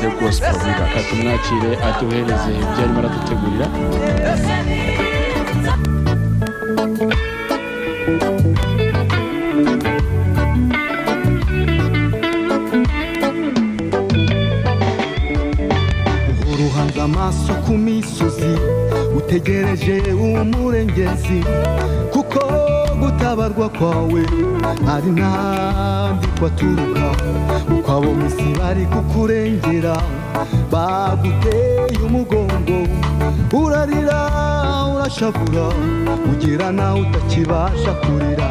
the gospel reka tumwakire atuhereze ibyo arimo aradutegurira. uruhanza amaso ku misozi utegereje umurengezi kuko gutabarwa kwawe ari ntandi kwaturuka uko abo misi bari kukurengera baguteye umugongo urarira urashavura ugira nawe utakibasha kurira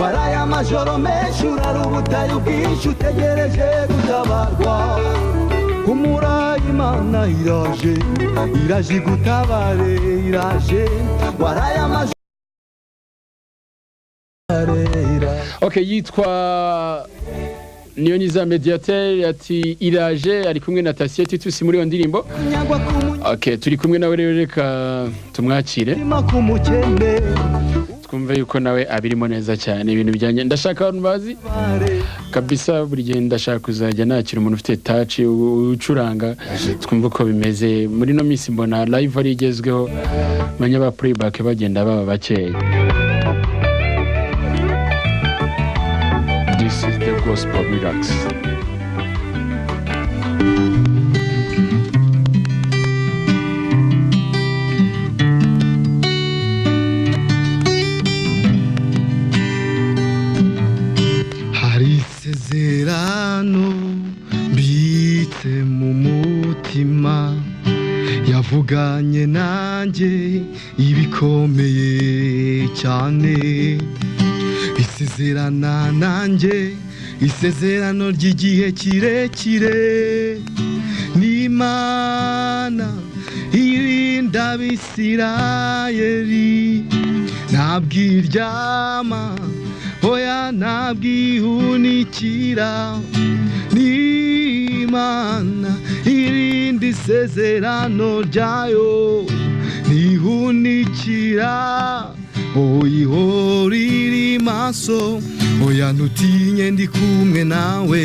waraye amajoro menshi urarubutaye ubwinshi utegereje gutabarwa humura Imana iraje gutabare iraje waraye amajoro. Okay, yitwa Niyoniza Mediateur ati iraje ari kumwe na Tasia Titus muri yo ndirimbo. Okay, turi kumwe nawe rero reka tumwakire twumve yuko nawe abirimo neza cyane ibintu bijyanye. Ndashaka abantu bazi kabisa buri gihe ndashaka kuzajya nakira umuntu ufite touch ucuranga twumve uko bimeze muri no minsi mbona live ari igezweho manya ba playback bagenda baba bakeye. This is the gospel relax. Hari isezerano mbitse mu mutima yavuganye nanjye ibikomeye cyane isezerana nanjye isezerano ry'igihe kirekire n'Imana irinda Abisirayeli ntabwiryama oya ntabwihunikira n'Imana irinda isezerano ryayo ntihunikira oya riri maso oya ntutinye ndi kumwe nawe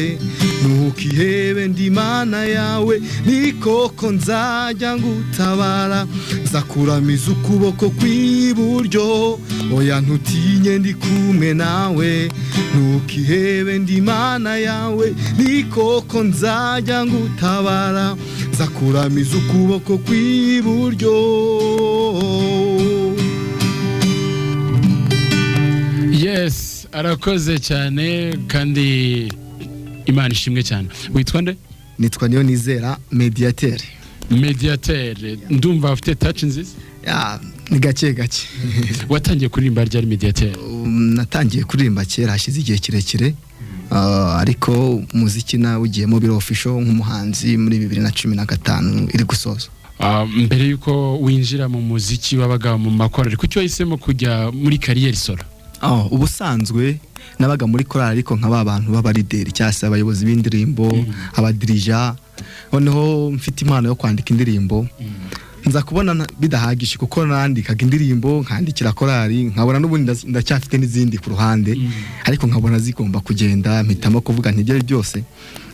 ntukihebe ndi Imana yawe ni koko nzajya ngutabara nzakuramiza ukuboko kw'iburyo oya ntutinye ndi kumwe nawe ntukihebe ndi Imana yawe ni koko nzajya ngutabara nzakuramiza ukuboko kw'iburyo. Yes, arakoze cyane kandi Imana ishimwe cyane. Witwa nde? Nitwa Niyonizera Mediateur. Mediateur, ndumva afite touch nziza? Ya, ni gake gake. Watangiye kuririmba ryari Mediateur? Natangiye kuririmba kera hashize igihe kirekire. Ariko muziki na ugiyemo biro official nk'umuhanzi muri 2015 iri gusoza. Mbere yuko winjira mu muziki wabaga mu makorari kucyo wahisemo kujya muri career solo? Ubusanzwe nabaga muri korali ariko nk'aba bantu baba leader cyase abayobozi b'indirimbo abadirija noneho mfite impano yo kwandika indirimbo nza kubona bidahagije kuko nandikaga indirimbo nkandikira korali nkabona n'ubundi ndacyafite n'izindi ku ruhande ariko nkabona zigomba kugenda mpitamo kuvuga nti ibyo byose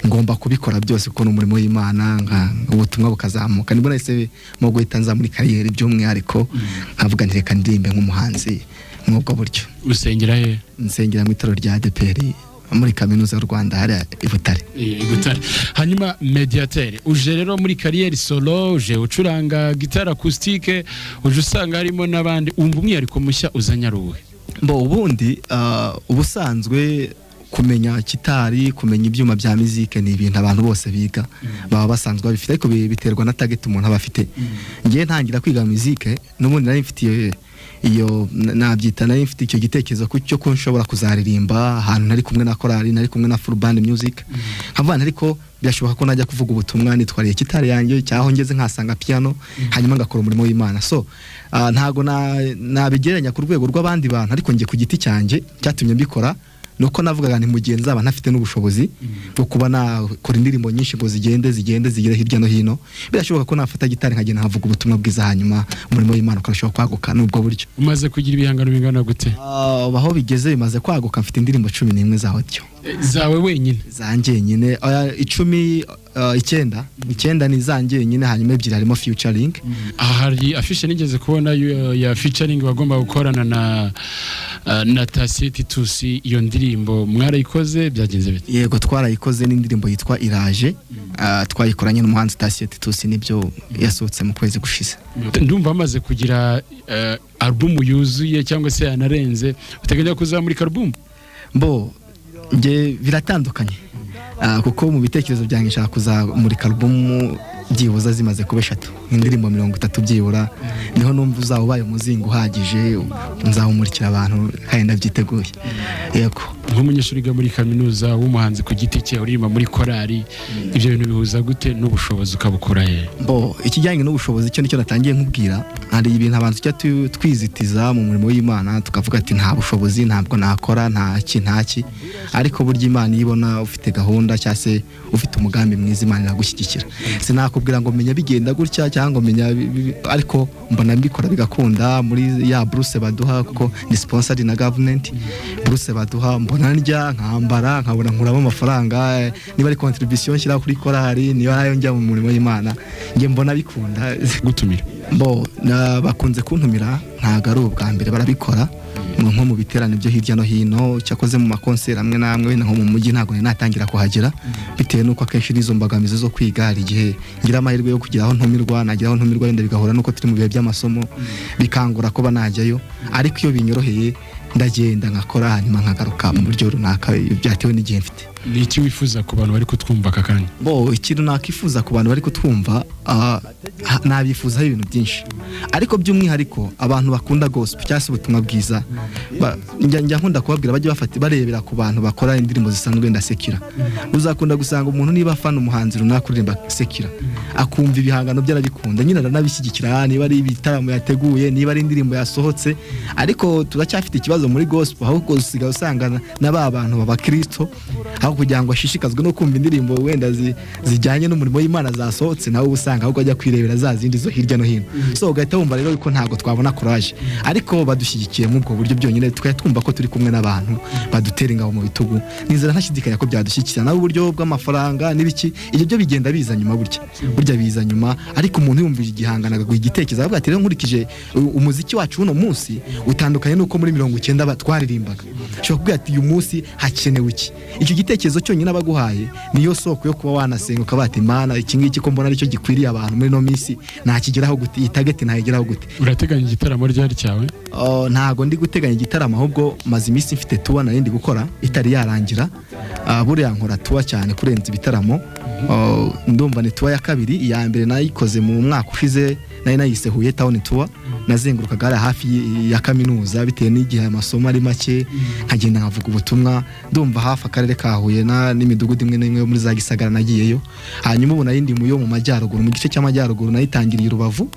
ngomba kubikora byose kuko n'umurimo w'Imana ubutumwa bukazamuka nibona ese mo guhita nza muri kariyeri by'umwihariko nkavuga nti reka ndirimbe nk'umuhanzi nk'ubwo buryo. Usengera he? Nsengera mu itoro rya ADPR muri kaminuza y'u Rwanda hari i Butare. Hanyuma Mediateur uje rero muri career solo uje ucuranga guitar acoustique uje usanga harimo nabandi umva umwihariko mushya uzanyaruwe? Ubundi ubusanzwe kumenya kitari kumenya ibyuma bya muzike ni ibintu abantu bose biga baba basanzwe bifite ariko biterwa na target umuntu aba afite. Ngiye ntangira kwiga muzike n'ubundi nari mfitiye iyo nabyita nari mfite icyo gitekerezo cyo ko nshobora kuzaririmba ahantu nari kumwe na korali nari kumwe na full band music nkavana ariko byashoboka ko najya kuvuga ubutumwa nitwariye kitari yanjye cyaho ngeze nkasanga piano hanyuma ngakora umurimo w'Imana. So ntago nabigeranya ku rwego rw'abandi bantu ariko ngiye ku giti cyanjye cyatumye mbikora nuko navugaga nti mugenzi aba ntafite n'ubushobozi bwo kuba nakora indirimbo nyinshi ngo zigende zigire hirya no hino birashoboka ko nafata gitari nkagenda nkavuga ubutumwa bwiza hanyuma umurimo w'Imana ukarushaho kwaguka n'ubwo buryo. Umaze kugira ibihangano bingana gute? Aho bigeze bimaze kwaguka mfite indirimbo 11 za audio. zawe wenyine zanjye nyine 9 ni zanjye nyine, hanyuma 2 harimo featuring. hari afishe nigeze kubona ya featuring bagomba gukorana na Tasie Titus. Iyo ndirimbo mwarayikoze byagenze bite? Yego twarayikoze, n'indirimbo yitwa Iraje, twayikoranye n'umuhanzi Tasie Titus, nibyo yasohotse mu kwezi gushize. Ndumva amaze kugira album yuzuye cyangwa se yanarenze, uteganya kuzamurika album? Nge biratandukanye, kuko mu bitekerezo byanjye nshaka kuzamurika album byibuza zimaze kuba 3, indirimbo 30 byibura, niho numva uzabaye umuzingo uhagije nzawumurikira abantu kandi ndabyiteguye. Yego nk'umunyeshuri ga muri kaminuza w'umuhanzi ku giti cye urimo muri korali, ibyo bintu bihuza gute n'ubushobozi ukabukura he? Ikijyanye n'ubushobozi cyo nicyo natangiye nkubwira. Hari ibintu abantu tujya twizitiza mu murimo w'Imana, tukavuga ati nta bushobozi, ntabwo nakora, ntaki, ariko burya Imana ibona ufite gahunda cyangwa se ufite umugambi mwiza, Imana iragushyigikira. Sinakubwira ngo menya bigenda gutya cyangwa menya, ariko mbona mbikora bigakunda. Muri ya Bruce baduha, kuko ni sponsored na government, Bruce baduha mbona ndya nkambara, nkabona nkuramo amafaranga, niba ari contribution nshyira kuri korali, niba nayo njya mu murimo w'Imana, nge mbona bikunda gutumira. Bakunze kuntumira, ntago ari ubwa mbere barabikora, nko mu biterane byo hirya no hino, cyakoze mu makonseri amwe namwe, wenda nko mu mujyi ntago natangira kuhagera, bitewe nuko akenshi nizo mbagamizi zo kwiga. Hari igihe ngira amahirwe yo kugira aho ntumirwa, nagira aho ntumirwa wenda bigahura nuko turi mu bihe by'amasomo, bikangura ko banajyayo, ariko iyo binyoroheye ndagenda nkakora, hanyuma nkagaruka mu buryo runaka byatewe n'igihe mfite. Ni iki wifuza ku bantu bari kutwumva aka kanya? Ikintu nakifuza ku bantu bari kutwumva, nabifuzaho ibintu byinshi, ariko by'umwihariko abantu bakunda gospel cyangwa se ubutumwa bwiza, njya nkunda kubabwira bajye barebera ku bantu bakora indirimbo zisanzwe ndasekira. Uzakunda gusanga umuntu niba afana umuhanzi runaka uririmba sekira, akumva ibihangano bye arabikunda, nyine aranabishyigikira, niba ari ibitaramo yateguye, niba ari indirimbo yasohotse. Ariko turacyafite ikibazo muri gospel, aho usigaye usanga n'aba bantu b'abakristo, aho kugira ngo ashishikazwe no kumva indirimbo wenda zijyanye n'umurimo w'Imana zasohotse, nawe usanga ahubwo ajya kwirebera za zindi zo hirya no hino. So ugahita wumva rero ko ntago twabona courage, ariko badushyigikiye mu bwo buryo byonyine, twumva ko turi kumwe n'abantu badutera ingabo mu bitugu. Nizera ntashidikanya ko byadushyigikira, nawe uburyo bw'amafaranga n'ibiki, ibyo byo bigenda biza nyuma, burya biza nyuma. Ariko umuntu yumvira igihangana agaguha igitekerezo, avuga ati rero nkurikije umuziki wacu uno munsi utandukanye nuko muri 90 twaririmbaga, cyo kubwira ati uyu munsi hakenewe iki. Icyo gitekerezo cyonyine abaguhaye niyo soko yo kuba wanasenga, ukabati Imana iki ngiki ko mbona aricyo gikwiriye abantu muri no minsi, nakigeraho gute, itarget ntayigeraho gute. Urateganya igitaramo ryari cyawe? Ntago ndi guteganya igitaramo, ahubwo maze iminsi mfite tour narindi gukora itari yarangira. Buriya nkora tour cyane kurenza ibitaramo. Ndumva ni tour ya kabiri, iya mbere nayikoze mu mwaka ushize, nayise Huye Town Tour, nazengurukaga hafi ya kaminuza bitewe n'igihe amasomo ari make, nkagenda nkavuga ubutumwa. Ndumva hafi akarere ka Huye n'imidugudu imwe n'imwe muri za Gisagara nagiyeyo. Hanyuma ubu narindi mu majyaruguru, mu gice cy'amajyaruguru nayitangiriye Rubavu.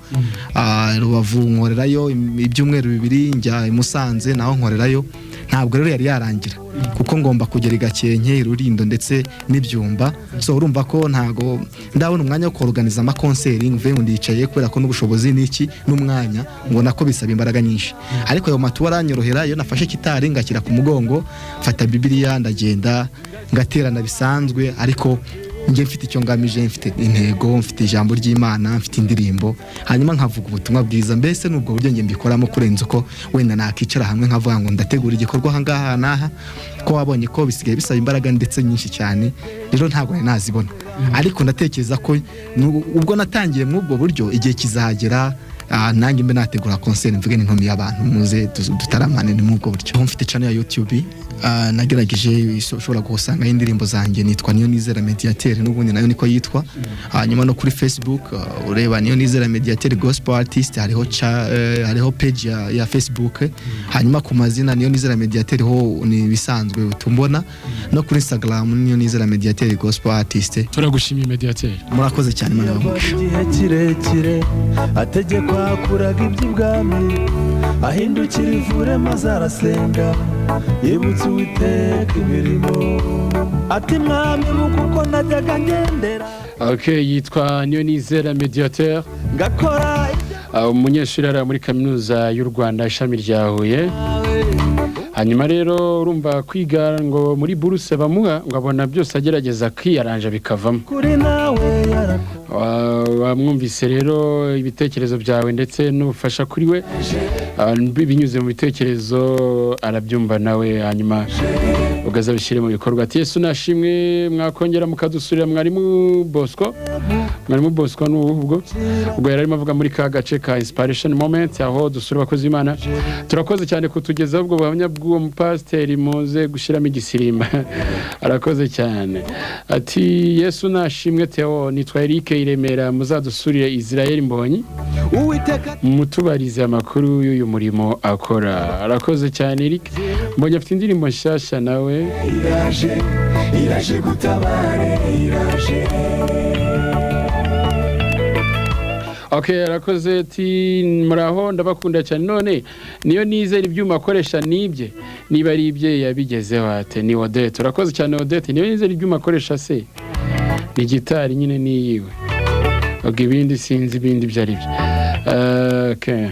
Rubavu nkorerayo ibyumweru 2, njya i Musanze naho nkorerayo. Ntabwo rero yari yarangira, kuko ngomba kugera i Gakenke, Rurindo ndetse n'Ibyumba. So urumva ko ntago ndabona umwanya wo organiza ama concert, mvuye ngo ndicaye kubera ko n'ubushobozi n'iki n'umwanya, ngona ko bisaba imbaraga nyinshi. Ariko ayo matuwa aranyorohera, iyo nafashe kitari ngakira ku mugongo, mfata Bibiliya ndagenda ngaterana bisanzwe. Ariko nge mfite icyo ngamije, mfite intego, mfite ijambo ry'Imana, mfite indirimbo, hanyuma nkavuga ubutumwa bwiza. Mbese nubwo buryo nge mbikoramo kurenza uko wenda nakicara hamwe nkavuga ngo ndategura igikorwa hangaha naha, ko wabonye ko bisigaye bisaba imbaraga ndetse nyinshi cyane, rero ntabwo nazibona. Ariko ndatekereza ko ubwo natangiye mu ubwo buryo, igihe kizagera nanjye mbe nategura concert mvuge n'inkomi y'abantu muze dutaramane mu ubwo buryo. Mfite channel ya YouTube, nagerageje ushobora gusanga indirimbo zanjye, nitwa Niyonizera Mediateur, n'ubundi nayo niko yitwa. Hanyuma no kuri Facebook ureba Niyonizera Mediateur Gospel Artist, hariho page ya Facebook. Hanyuma ku mazina Niyonizera Mediateur ho ni bisanzwe utumbona, no kuri Instagram Niyonizera Mediateur Gospel Artist. Turagushimiye Mediateur, murakoze cyane. Imana yabamugisha. Igihe kirekire ategekwa kuraga iby'ubwami, ahindukira ivure maze arasenga, yibutse Uwiteka imirimo, ati mwami kuko najyaga ngendera. Yitwa Niyonizera Mediateur, ngakora umunyeshuri ari muri kaminuza y'u Rwanda ishami rya Huye. hanyuma rero urumva kwiga ngo muri buruse bamuha ngo abona byose agerageza kwiyaranja bikavamo. kuri nawe Wamwumvise rero ibitekerezo byawe ndetse n'ubufasha kuri we, binyuze mu bitekerezo arabyumva nawe, hanyuma ugaza bishyire mu bikorwa. Ati Yesu nashimwe, mwakongera mukadusurira mwarimu Bosco n'ubwo yari arimo avuga muri ka gace ka inspiration moment aho dusura abakozi b'Imana. Turakoze cyane kutugezaho ubwo buhamya bw'uwo mupasiteri, muze gushyiramo igisirimba. Arakoze cyane. Ati Yesu nashimwe Theo, nitwa Eric Iremera, muzadusurire Israel Mbonyi mutubarize amakuru y'uyu murimo akora. Arakoze cyane Eric Mbonyi, afite indirimbo nshyashya nawe iraje gutabare iraje. Okay, arakoze ati muraho ndabakunda cyane, none niyo nizera ibyuma akoresha nibye, niba ari ibye yabigezeho ate. Ni Odette. Urakoze cyane Odette, niyo nizera ibyuma akoresha se ni gitari nyine niyiwe, ubwo ibindi sinzi ibindi byari byo. Okay,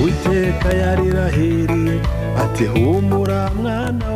Uwiteka yarirahiriye ati humura mwana